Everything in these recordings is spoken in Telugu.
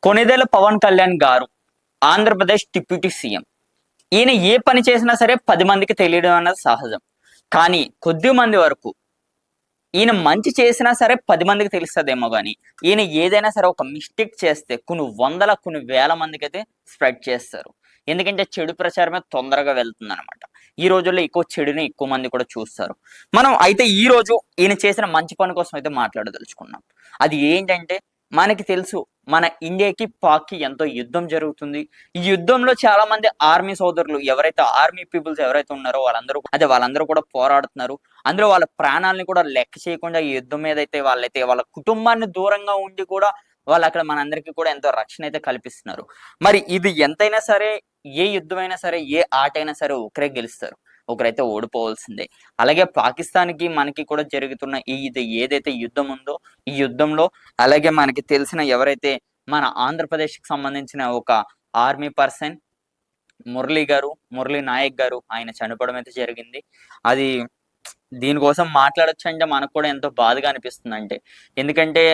కొణిదెల పవన్ కళ్యాణ్ గారు ఆంధ్రప్రదేశ్ డిప్యూటీ సీఎం. ఈయన ఏ పని చేసినా సరే 10 మందికి తెలియడం అన్నది సహజం. కానీ కొద్ది మంది వరకు ఈయన మంచి చేసినా సరే 10 మందికి తెలుస్తదేమో గాని, ఈయన ఏదైనా సరే ఒక మిస్టేక్ చేస్తే కొన్ని వందల, కొన్ని వేల మందికైతే స్ప్రెడ్ చేస్తారు. ఎందుకంటే చెడు ప్రచారమే తొందరగా వెళ్తుందనమాట. ఈ రోజుల్లో ఎక్కువ చెడుని ఎక్కువ మంది కూడా చూస్తారు. మనం అయితే ఈ రోజు ఈయన చేసిన మంచి పని కోసం అయితే మాట్లాడదలుచుకున్నాం. అది ఏంటంటే మనకి తెలుసు మన ఇండియాకి, పాక్‌కి ఎంతో యుద్ధం జరుగుతుంది. ఈ యుద్ధంలో చాలా మంది ఆర్మీ సోదరులు ఎవరైతే ఆర్మీ పీపుల్స్ ఎవరైతే ఉన్నారో వాళ్ళందరూ కూడా పోరాడుతున్నారు. అందులో వాళ్ళ ప్రాణాలను కూడా లెక్క చేయకుండా ఈ యుద్ధం మీదైతే వాళ్ళ కుటుంబాన్ని దూరంగా ఉండి కూడా వాళ్ళక్కడ మనందరికీ కూడా ఎంతో రక్షణ అయితే కల్పిస్తున్నారు. మరి ఇది ఎంతైనా సరే, ఏ యుద్ధమైనా సరే, ఏ ఆటైనా సరే ఒకరే గెలుస్తారు. ఒకరైతే ఓడిపోవాల్సిందే. అలాగే పాకిస్తాన్‌కి, మనకి కూడా జరుగుతున్న ఇది ఏదైతే యుద్ధం ఉందో, ఈ యుద్ధంలో అలాగే మనకి తెలిసిన ఎవరైతే మన ఆంధ్రప్రదేశ్‌కి సంబంధించిన ఒక ఆర్మీ పర్సన్ మురళీ నాయక్ గారు ఆయన చనిపోవడం అయితే జరిగింది. అది దీనికోసం మాట్లాడొచ్చంటే మనకు కూడా ఎంతో బాధగా అనిపిస్తుందంటే. ఎందుకంటే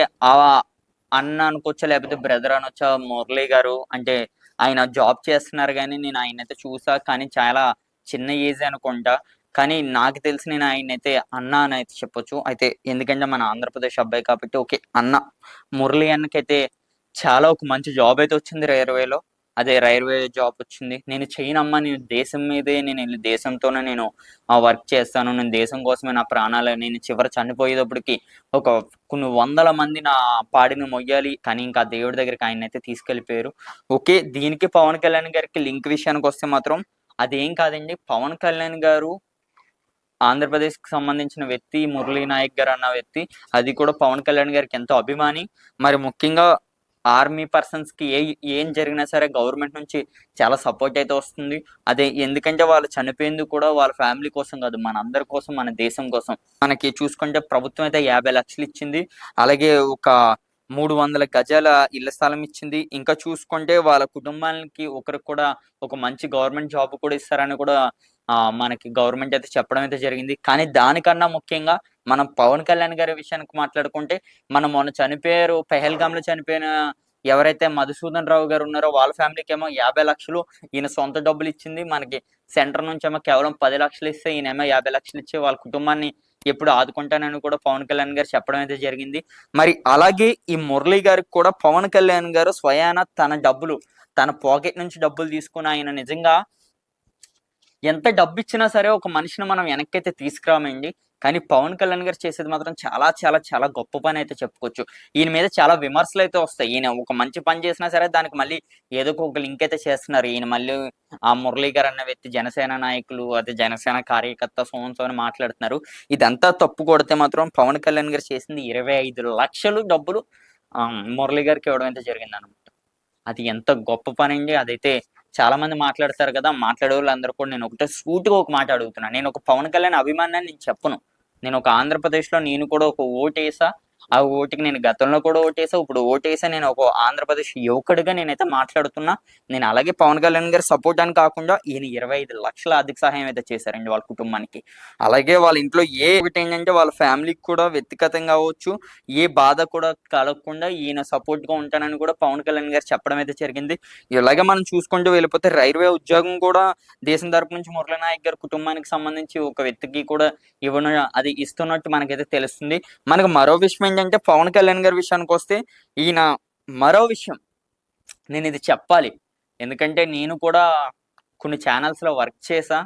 అన్న అనుకోవచ్చా, లేకపోతే బ్రదర్ అనొచ్చా, మురళీ గారు అంటే ఆయన జాబ్ చేస్తున్నారు గానీ, నేను ఆయన్నయితే చూసా. కానీ చాలా చిన్న ఏజే అనుకుంటా. కానీ నాకు తెలిసి నేను ఆయన్నయితే అన్న అని అయితే చెప్పొచ్చు. అయితే ఎందుకంటే మన ఆంధ్రప్రదేశ్ అబ్బాయి కాబట్టి ఓకే. అన్న మురళీ అన్నకైతే చాలా ఒక మంచి జాబ్ అయితే వచ్చింది రైల్వేలో. అదే రైల్వే జాబ్ వచ్చింది. నేను చేయనమ్మా, నేను దేశం మీదే, నేను దేశంతోనే నేను వర్క్ చేస్తాను. నేను దేశం కోసమే నా ప్రాణాలు, నేను చివర చనిపోయేటప్పటికి ఒక కొన్ని వందల మంది నా పాడిని మొయ్యాలి. కానీ ఇంకా దేవుడి దగ్గరికి ఆయన్నయితే తీసుకెళ్ళిపోయారు. ఓకే. దీనికి పవన్ కళ్యాణ్ గారికి లింక్ విషయానికి వస్తే మాత్రం అదేం కాదండి. పవన్ కళ్యాణ్ గారు ఆంధ్రప్రదేశ్‌కి సంబంధించిన వ్యక్తి. మురళీ నాయక్ గారు అన్న వ్యక్తి అది కూడా పవన్ కళ్యాణ్ గారికి ఎంతో అభిమాని. మరి ముఖ్యంగా ఆర్మీ పర్సన్స్‌కి ఏం జరిగినా సరే గవర్నమెంట్ నుంచి చాలా సపోర్ట్ అయితే వస్తుంది. అదే ఎందుకంటే వాళ్ళు చనిపోయింది కూడా వాళ్ళ ఫ్యామిలీ కోసం కాదు, మనందరి కోసం, మన దేశం కోసం. మనకి చూసుకుంటే ప్రభుత్వం అయితే 50 లక్షలు ఇచ్చింది. అలాగే ఒక 300 గజాల ఇళ్ల స్థలం ఇచ్చింది. ఇంకా చూసుకుంటే వాళ్ళ కుటుంబానికి ఒకరికి కూడా ఒక మంచి గవర్నమెంట్ జాబ్ కూడా ఇస్తారని కూడా మనకి గవర్నమెంట్ అయితే చెప్పడం అయితే జరిగింది. కానీ దానికన్నా ముఖ్యంగా మనం పవన్ కళ్యాణ్ గారి విషయానికి మాట్లాడుకుంటే, మనం మొన్న చనిపోయారు. పెహల్గామ్‌లో చనిపోయిన ఎవరైతే మధుసూదన్ రావు గారు ఉన్నారో వాళ్ళ ఫ్యామిలీకేమో 50 లక్షలు ఈయన సొంత డబ్బులు ఇచ్చింది. మనకి సెంటర్ నుంచేమో కేవలం 10 లక్షలు ఇస్తే, ఈయనేమో 50 లక్షలు ఇచ్చి వాళ్ళ కుటుంబాన్ని ఎప్పుడు ఆదుకుంటానని కూడా పవన్ కళ్యాణ్ గారు చెప్పడం అయితే జరిగింది. మరి అలాగే ఈ మురళి గారికి కూడా పవన్ కళ్యాణ్ గారు స్వయాన తన పాకెట్ నుంచి డబ్బులు తీసుకొని ఆయన నిజంగా ఎంత డబ్బిచ్చినా సరే ఒక మనిషిని మనం వెనక్కైతే తీసుకురామండి. కానీ పవన్ కళ్యాణ్ గారు చేసేది మాత్రం చాలా చాలా చాలా గొప్ప పని అయితే చెప్పుకోవచ్చు. ఈయన మీద చాలా విమర్శలైతే వస్తాయి. ఈయన ఒక మంచి పని చేసినా సరే దానికి మళ్ళీ ఏదో ఒక లింక్ అయితే చేస్తున్నారు. ఈయన మళ్ళీ ఆ మురళీ గారు అన్న వ్యక్తి జనసేన నాయకులు, అదే జనసేన కార్యకర్త సో అండ్ సో అని మాట్లాడుతున్నారు. ఇదంతా తప్పు కొడితే మాత్రం పవన్ కళ్యాణ్ గారు చేసింది 25 లక్షలు డబ్బులు మురళీ గారికి ఇవ్వడం అయితే జరిగిందనమాట. అది ఎంత గొప్ప పనండి. అదైతే చాలా మంది మాట్లాడతారు కదా! మాట్లాడేవాళ్ళందరూ కూడా నేను ఒకటే సూటిగా ఒక మాట అడుగుతున్నా. నేను ఒక పవన్ కళ్యాణ్ అభిమానినని నేను చెప్పను. నేను ఒక ఆంధ్రప్రదేశ్‌లో నేను కూడా ఒక ఓటేసా. ఆ ఓటుకి నేను గతంలో కూడా ఓటేసా. ఇప్పుడు ఓటేసా. నేను ఒక ఆంధ్రప్రదేశ్ యువకుడిగా నేనైతే మాట్లాడుతున్నా. నేను అలాగే పవన్ కళ్యాణ్ గారి సపోర్ట్ అని కాకుండా ఈయన 25 లక్షల ఆర్థిక సహాయం అయితే చేశారండి వాళ్ళ కుటుంబానికి. అలాగే వాళ్ళ ఇంట్లో ఒకటేంటంటే వాళ్ళ ఫ్యామిలీకి కూడా వ్యక్తిగతంగా అవ్వచ్చు, ఏ బాధ కూడా కలగకుండా ఈయన సపోర్ట్‌గా ఉంటానని కూడా పవన్ కళ్యాణ్ గారు చెప్పడం అయితే జరిగింది. ఇలాగే మనం చూసుకుంటూ వెళ్ళిపోతే రైల్వే ఉద్యోగం కూడా దేశం తరపు నుంచి మురళీ నాయక్ గారి కుటుంబానికి సంబంధించి ఒక వ్యక్తికి కూడా అది ఇస్తున్నట్టు మనకైతే తెలుస్తుంది. మనకు మరో విషయం ఏంటంటే పవన్ కళ్యాణ్ గారి విషయానికొస్తే ఈయన మరో విషయం నేనిది చెప్పాలి. ఎందుకంటే నేను కూడా కొన్ని ఛానల్స్‌లో వర్క్ చేశా.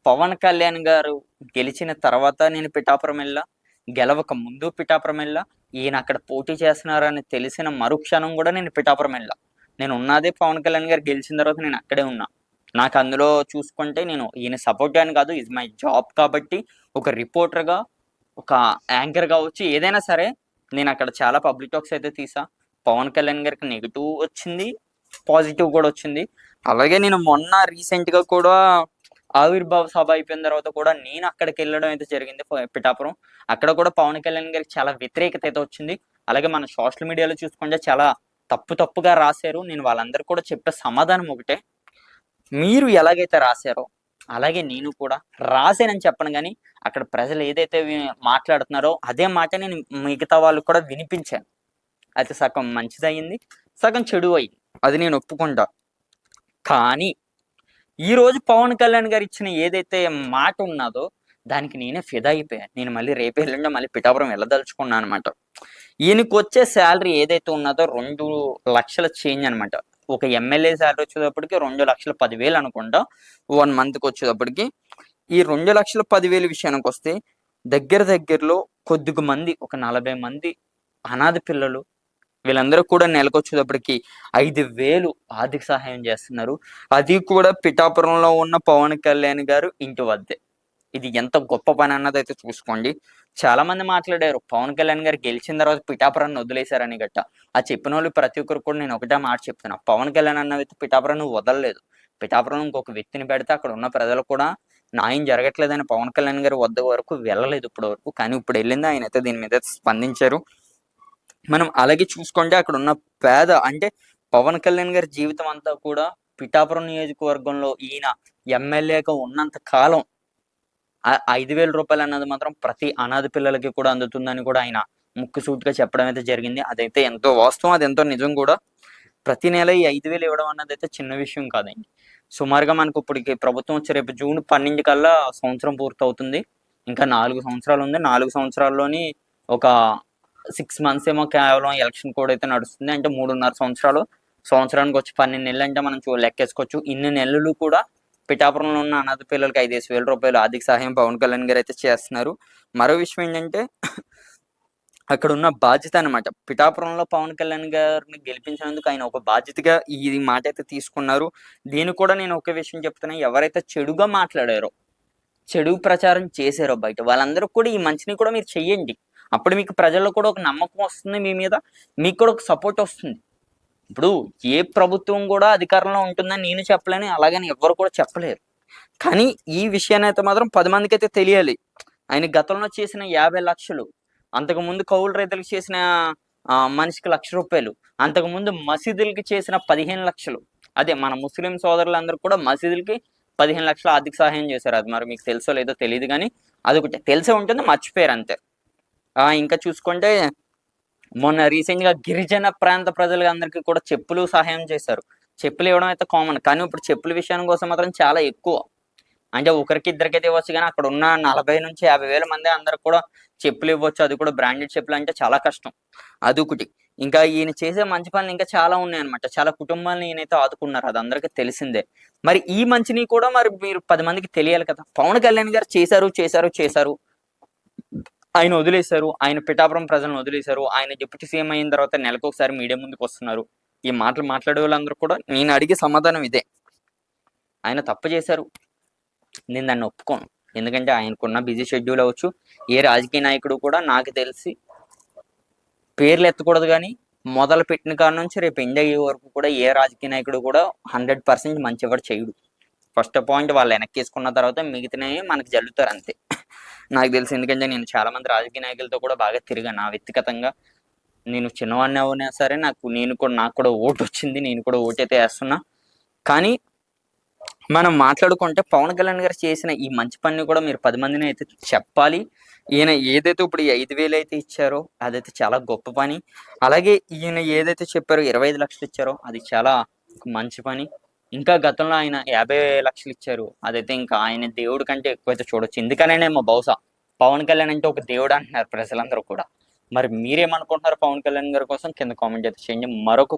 పవన్ కళ్యాణ్ గారు గెలిచిన తర్వాత నేను పిఠాపురం ఎళ్ళా. గెలవక ముందు పిఠాపురం ఎళ్ళా. ఈయన అక్కడ పోటీ చేస్తున్నారని తెలిసిన మరుక్షణం గూడా నేను పిఠాపురం ఎళ్ళా. నేను ఉన్నదే పవన్ కళ్యాణ్ గారు గెలిచిన తర్వాత నేను అక్కడే ఉన్నా. నాకు అందులో చూసుకుంటే నేను ఈయన సపోర్ట్ అని కాదు. ఇట్స్ మై జాబ్ కాబట్టి ఒక రిపోర్టర్‌గా, ఒక యాంకర్ కావచ్చు, ఏదైనా సరే నేనక్కడ చాలా పబ్లిక్ టాక్స్ అయితే తీసా. పవన్ కళ్యాణ్ గారికి నెగెటివ్ వచ్చింది, పాజిటివ్ కూడా వచ్చింది. అలాగే నేను మొన్న రీసెంట్‌గా కూడా ఆవిర్భావ సభ అయిపోయిన తర్వాత కూడా నేను అక్కడికెళ్ళడం అయితే జరిగింది పిఠాపురం. అక్కడ కూడా పవన్ కళ్యాణ్ గారికి చాలా వ్యతిరేకత అయితే వచ్చింది. అలాగే మన సోషల్ మీడియాలో చూసుకుంటే చాలా తప్పుగా రాశారు. నేను వాళ్ళందరికి కూడా చెప్పే సమాధానం ఒకటే. మీరు ఎలాగైతే రాశారో అలాగే నేను కూడా రాసానని చెప్పను గానీ, అక్కడ ప్రజలు ఏదైతే మాట్లాడుతున్నారో అదే మాట నేను మిగతా వాళ్ళకి కూడా వినిపించాను. అయితే సగం మంచిదయ్యింది, సగం చెడు అయింది, అది నేను ఒప్పుకుంటా. కానీ ఈ రోజు పవన్ కళ్యాణ్ గారు ఇచ్చిన ఏదైతే మాట ఉన్నదో దానికి నేనే ఫిదా అయిపోయాను. నేను మళ్ళీ రేపు ఎల్లుండి మళ్ళీ పిఠాపురం వెళ్ళదలుచుకున్నాను అనమాట. ఈయనకి వచ్చే శాలరీ ఏదైతే ఉన్నదో 2 లక్షల చేంజ్ అనమాట. ఒక ఎమ్మెల్యే శాలరీ వచ్చేటప్పటికి 2,10,000 అనుకుంటా 1 మంత్కి వచ్చేటప్పటికి. ఈ 2,10,000 విషయానికి వస్తే దగ్గరలో కొద్దిగా మంది, ఒక 40 మంది అనాథ పిల్లలు, వీళ్ళందరూ కూడా నెలకొచ్చేటప్పటికి 5,000 ఆర్థిక సహాయం చేస్తున్నారు. అది కూడా పిఠాపురంలో ఉన్న పవన్ కళ్యాణ్ గారు ఇంటి వద్దే. ఇది ఎంత గొప్ప పని అన్నది అయితే చూసుకోండి. చాలా మంది మాట్లాడారు పవన్ కళ్యాణ్ గారు గెలిచిన తర్వాత పిఠాపురాన్ని వదిలేశారని గట్ట. ఆ చెప్పిన వాళ్ళు ప్రతి ఒక్కరు కూడా నేను ఒకటే మాట చెప్తున్నా, పవన్ కళ్యాణ్ అన్న వ్యక్తి పిఠాపురాన్ని వదలలేదు. పిఠాపురం ఇంకొక వ్యక్తిని పెడితే అక్కడ ఉన్న ప్రజలు కూడా న్యాయం జరగట్లేదని పవన్ కళ్యాణ్ గారి వద్ద వరకు వెళ్ళలేదు ఇప్పటి వరకు. కానీ ఇప్పుడు వెళ్ళింది, ఆయన అయితే దీని మీద స్పందించారు. మనం అలాగే చూసుకుంటే అక్కడ ఉన్న పేద, అంటే పవన్ కళ్యాణ్ గారి జీవితం అంతా కూడా పిఠాపురం నియోజకవర్గంలో ఈయన ఎమ్మెల్యేగా ఉన్నంత కాలం 5,000 రూపాయలు అన్నది మాత్రం ప్రతి అనాథ పిల్లలకి కూడా అందుతుందని కూడా ఆయన ముక్కుసూటిగా చెప్పడం అయితే జరిగింది. అదైతే ఎంతో వాస్తవం, అది ఎంతో నిజం కూడా. ప్రతి నెల ఈ 5,000 ఇవ్వడం అన్నది అయితే చిన్న విషయం కాదండి. సుమారుగా మనకు ఇప్పటికి ప్రభుత్వం వచ్చి రేపు జూన్ 12 కల్లా సంవత్సరం పూర్తవుతుంది. ఇంకా 4 సంవత్సరాలు ఉంది. 4 సంవత్సరాల్లోని ఒక 6 మంత్స్ ఏమో కేవలం ఎలక్షన్ కోడ్ అయితే నడుస్తుంది. అంటే 3.5 సంవత్సరాలు, సంవత్సరానికి వచ్చి 12 నెలలు అంటే మనం లెక్కేసుకోవచ్చు. ఇన్ని నెలలు కూడా పిఠాపురంలో ఉన్న అనాథ పిల్లలకి 5,000 రూపాయలు ఆర్థిక సహాయం పవన్ కళ్యాణ్ గారు అయితే చేస్తున్నారు. మరో విషయం ఏంటంటే అక్కడ ఉన్న బాధ్యత అనమాట. పిఠాపురంలో పవన్ కళ్యాణ్ గారిని గెలిపించినందుకు ఆయన ఒక బాధ్యతగా ఈ మాట అయితే తీసుకున్నారు. దీన్ని కూడా నేను ఒక విషయం చెప్తున్నా, ఎవరైతే చెడుగా మాట్లాడారో, చెడు ప్రచారం చేశారో బయట, వాళ్ళందరూ కూడా ఈ మంచిని కూడా మీరు చెయ్యండి. అప్పుడు మీకు ప్రజల్లో కూడా ఒక నమ్మకం వస్తుంది మీ మీద, మీకు కూడా ఒక సపోర్ట్ వస్తుంది. ఇప్పుడు ఏ ప్రభుత్వం కూడా అధికారంలో ఉంటుందని నేను చెప్పలేను, అలాగని ఎవ్వరు కూడా చెప్పలేరు. కానీ ఈ విషయాన్ని అయితే మాత్రం 10 మందికి అయితే తెలియాలి. ఆయన గతంలో చేసిన 50 లక్షలు, అంతకుముందు కౌలు రైతులకు చేసిన మనిషికి 1,00,000 రూపాయలు, అంతకుముందు మసీదులకి చేసిన 15 లక్షలు, అదే మన ముస్లిం సోదరులందరూ కూడా మసీదులకి 15 లక్షల ఆర్థిక సహాయం చేశారు. అది మరి మీకు తెలుసో లేదో తెలియదు, కానీ అది ఒకటి తెలిసే ఉంటుంది, మర్చిపోయారు అంతే. ఇంకా చూసుకుంటే మొన్న రీసెంట్ గా గిరిజన ప్రాంత ప్రజలు అందరికీ కూడా చెప్పులు సహాయం చేశారు. చెప్పులు ఇవ్వడం అయితే కామన్, కానీ ఇప్పుడు చెప్పుల విషయం కోసం మాత్రం చాలా ఎక్కువ. అంటే ఒకరికి ఇద్దరికైతే ఇవ్వచ్చు, కానీ అక్కడ ఉన్న 40 నుంచి 50,000 మంది అందరికి కూడా చెప్పులు ఇవ్వచ్చు. అది కూడా బ్రాండెడ్ చెప్పులు అంటే చాలా కష్టం, అదొకటి. ఇంకా ఈయన చేసే మంచి పనులు ఇంకా చాలా ఉన్నాయి అనమాట. చాలా కుటుంబాలను ఈయనైతే ఆదుకున్నారు, అది అందరికీ తెలిసిందే. మరి ఈ మంచిని కూడా మరి మీరు 10 మందికి తెలియాలి కదా. పవన్ కళ్యాణ్ గారు చేశారు, ఆయన వదిలేశారు, ఆయన పిఠాపురం ప్రజలను వదిలేశారు. ఆయన డిప్యూటీ సీఎం అయిన తర్వాత నెలకు ఒకసారి మీడియా ముందుకు వస్తున్నారు. ఈ మాటలు మాట్లాడే వాళ్ళందరూ కూడా నేను అడిగే సమాధానం ఇదే, ఆయన తప్పు చేశారు, నేను దాన్ని ఒప్పుకోను. ఎందుకంటే ఆయనకున్న బిజీ షెడ్యూల్ అవ్వచ్చు, ఏ రాజకీయ నాయకుడు కూడా నాకు తెలిసి పేర్లు ఎత్తకూడదు, కానీ మొదలు పెట్టిన కాడ నుంచి రేపు ఎండ్ అయ్యే వరకు కూడా ఏ రాజకీయ నాయకుడు కూడా 100% మంచి ఎవరు చేయడు. ఫస్ట్ పాయింట్ వాళ్ళు వెనక్కేసుకున్న తర్వాత మిగతానే మనకి జల్లుతారు అంతే నాకు తెలిసి. ఎందుకంటే నేను చాలా మంది రాజకీయ నాయకులతో కూడా బాగా తిరిగాను. నా వ్యక్తిగతంగా నేను చిన్నవాడిని అవునా సరే నాకు కూడా ఓటు వచ్చింది, నేను కూడా ఓటు అయితే వేస్తున్నా. కానీ మనం మాట్లాడుకుంటే పవన్ కళ్యాణ్ గారు చేసిన ఈ మంచి పని కూడా మీరు 10 మందిని అయితే చెప్పాలి. ఈయన ఏదైతే ఇప్పుడు ఈ 5,000 అయితే ఇచ్చారో అదైతే చాలా గొప్ప పని. అలాగే ఈయన ఏదైతే చెప్పారో 25 లక్షలు ఇచ్చారో అది చాలా మంచి పని. ఇంకా గతంలో ఆయన 50 లక్షలు ఇచ్చారు, అదైతే ఇంకా ఆయన దేవుడి కంటే ఎక్కువైతే చూడొచ్చు. ఎందుకనేమో బహుశా పవన్ కళ్యాణ్ అంటే ఒక దేవుడు అంటున్నారు ప్రజలందరూ కూడా. మరి మీరేమనుకుంటున్నారు పవన్ కళ్యాణ్ గారి కోసం కింద కామెంట్ అయితే చేయండి. మరొక